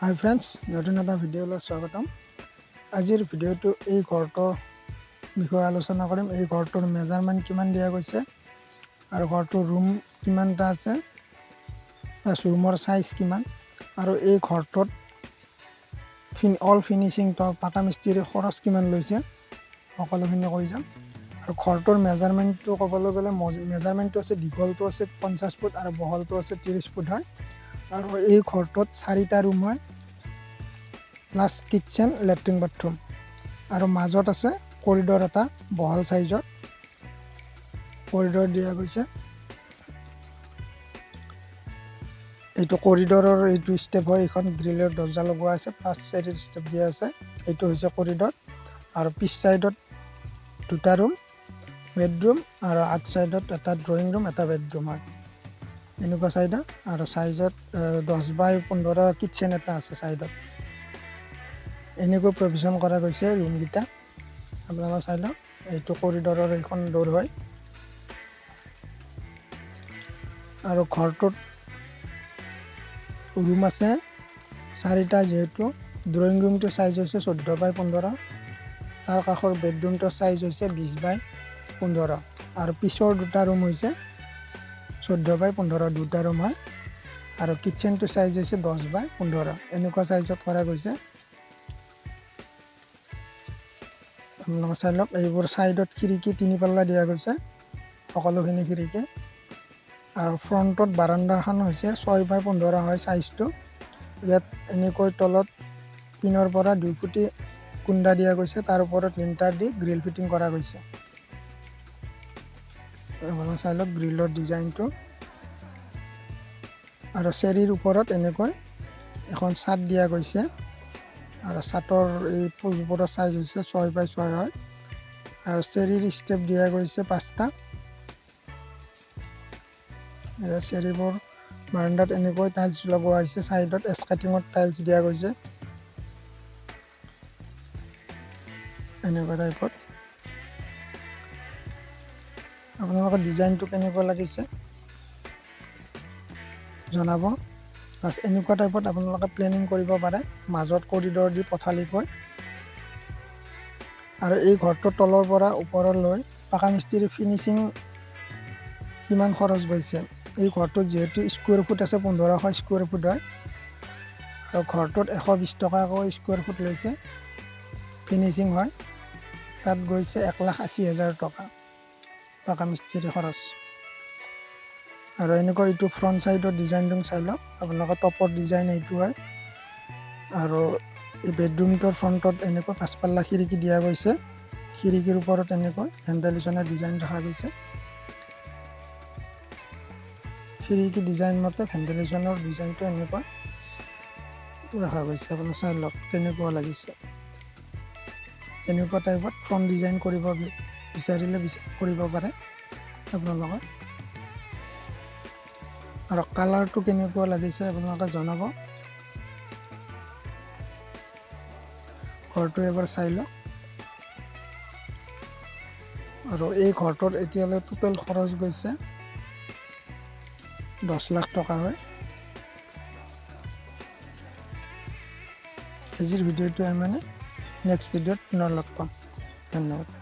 হাই friends, নতুন এটা ভিডিঅ'লৈ স্বাগতম। আজিৰ ভিডিঅ'টো এই ঘৰটোৰ বিষয়ে আলোচনা কৰিম। এই ঘৰটোৰ মেজাৰমেণ্ট কিমান দিয়া গৈছে আৰু ঘৰটোৰ ৰুম কিমানটা আছে, প্লাছ ৰুমৰ সাইজ কিমান, আৰু এই ঘৰটোত অল ফিনিচিং পাকা মিস্ত্ৰীৰ খৰচ কিমান লৈছে সকলোখিনি কৈ যাম। আৰু ঘৰটোৰ মেজাৰমেণ্টটো ক'বলৈ গ'লে মেজাৰমেণ্টটো আছে, দীঘলটো আছে 50 ফুট আৰু বহলটো আছে 30 ফুট হয়। আৰু এই ঘৰটোত 4টা ৰুম হয়, প্লাছ কিটচেন, লেট্ৰিন, বাথৰুম, আৰু মাজত আছে কৰিডৰ এটা বহল সাইজৰ কৰিডৰ দিয়া গৈছে। এইটো কৰিডৰৰ এইটো ষ্টেপ হয়, এইখন গ্ৰিলৰ দৰ্জা লগোৱা আছে, প্লাছ চেৰিৰ ষ্টেপ দিয়া আছে। এইটো হৈছে কৰিডৰ, আৰু পিছ চাইডত 2টা ৰুম, বেডৰুম, আৰু আগ চাইডত এটা ড্ৰয়িং ৰুম, এটা বেডৰুম হয়। এনেকুৱা চাইডত আৰু চাইজত 10x15 কিটচেন এটা আছে চাইডত। এনেকৈ প্ৰভিজন কৰা গৈছে ৰুমকেইটা। আপোনালোকে চাই লওক, এইটো কৰিডৰৰ এইখন ডোৰ হয়। আৰু ঘৰটোত ৰুম আছে 4টা, যিহেতু ড্ৰয়িং ৰুমটোৰ চাইজ হৈছে 14x15, তাৰ কাষৰ বেডৰুমটোৰ চাইজ হৈছে 20x15, আৰু পিছৰ 2টা ৰুম হৈছে 14x15, 2টা ৰুম হয়। আৰু কিটচেনটোৰ চাইজ হৈছে 10x15। এনেকুৱা চাইজত কৰা গৈছে। আপোনালোকে চাই লওক, এইবোৰ চাইডত খিৰিকী 3 পাল্লা দিয়া গৈছে, সকলোখিনি খিৰিকী। আৰু ফ্ৰণ্টত বাৰাণ্ডাখন হৈছে 6x15 হয় চাইজটো। ইয়াত এনেকৈ তলত পিনৰ পৰা 2 ফুটি কুণ্ডা দিয়া গৈছে, তাৰ ওপৰত লিণ্টাৰ দি গ্ৰিল ফিটিং কৰা গৈছে। আপোনালোকে চাই লওক গ্ৰিলৰ ডিজাইনটো। আৰু চেৰিৰ ওপৰত এনেকৈ এখন চাট দিয়া গৈছে, আৰু চাটৰ এই পোজবোৰৰ চাইজ হৈছে 6x6 হয়। আৰু চেৰিৰ ষ্টেপ দিয়া গৈছে 5টা। চেৰিবোৰ বাৰাণ্ডাত এনেকৈ টাইলছ লগোৱা হৈছে, চাইডত স্কেটিঙত টাইলছ দিয়া গৈছে, এনেকুৱা টাইপত। আপোনালোকৰ ডিজাইনটো কেনেকুৱা লাগিছে জনাব। প্লাছ এনেকুৱা টাইপত আপোনালোকে প্লেনিং কৰিব পাৰে, মাজত কৰিডৰ দি পথালিকৈ। আৰু এই ঘৰটোৰ তলৰ পৰা ওপৰলৈ পাকা মিস্ত্ৰী ফিনিচিং কিমান খৰচ গৈছে। এই ঘৰটোত যিহেতু স্কুৱেৰ ফুট আছে 1500 স্কুৱেৰ ফুট হয়, আৰু ঘৰটোত 120 টকাকৈ স্কুৱেৰ ফুট লৈছে ফিনিচিং হয়। তাত গৈছে 1,80,000 টকা পাকা মিস্ত্ৰী খৰচ। আৰু এনেকুৱা এইটো ফ্ৰণ্ট চাইডৰ ডিজাইনটো চাই লওক, আপোনালোকৰ টপৰ ডিজাইন এইটো হয়। আৰু এই বেডৰুমটোৰ ফ্ৰণ্টত এনেকৈ 5 পাল্লা খিৰিকী দিয়া গৈছে, খিৰিকীৰ ওপৰত এনেকৈ ভেণ্টিলেশ্যনৰ ডিজাইন ৰখা গৈছে। খিৰিকী ডিজাইন মতে ভেণ্টিলেশ্যনৰ ডিজাইনটো এনেকুৱা ৰখা গৈছে। আপুনি চাই লওক কেনেকুৱা লাগিছে। এনেকুৱা টাইপত ফ্ৰণ্ট ডিজাইন কৰিব বিচাৰিলে কৰিব পাৰে আপোনালোকে। আৰু কালাৰটো কেনেকুৱা লাগিছে আপোনালোকে জনাব। ঘৰটো এবাৰ চাই লওক। আৰু এই ঘৰটোত এতিয়ালৈ টোটেল খৰচ গৈছে 10 লাখ টকা হয়। আজিৰ ভিডিঅ'টো ইমানে। নেক্সট ভিডিঅ'ত পুনৰ লগ পাম। ধন্যবাদ।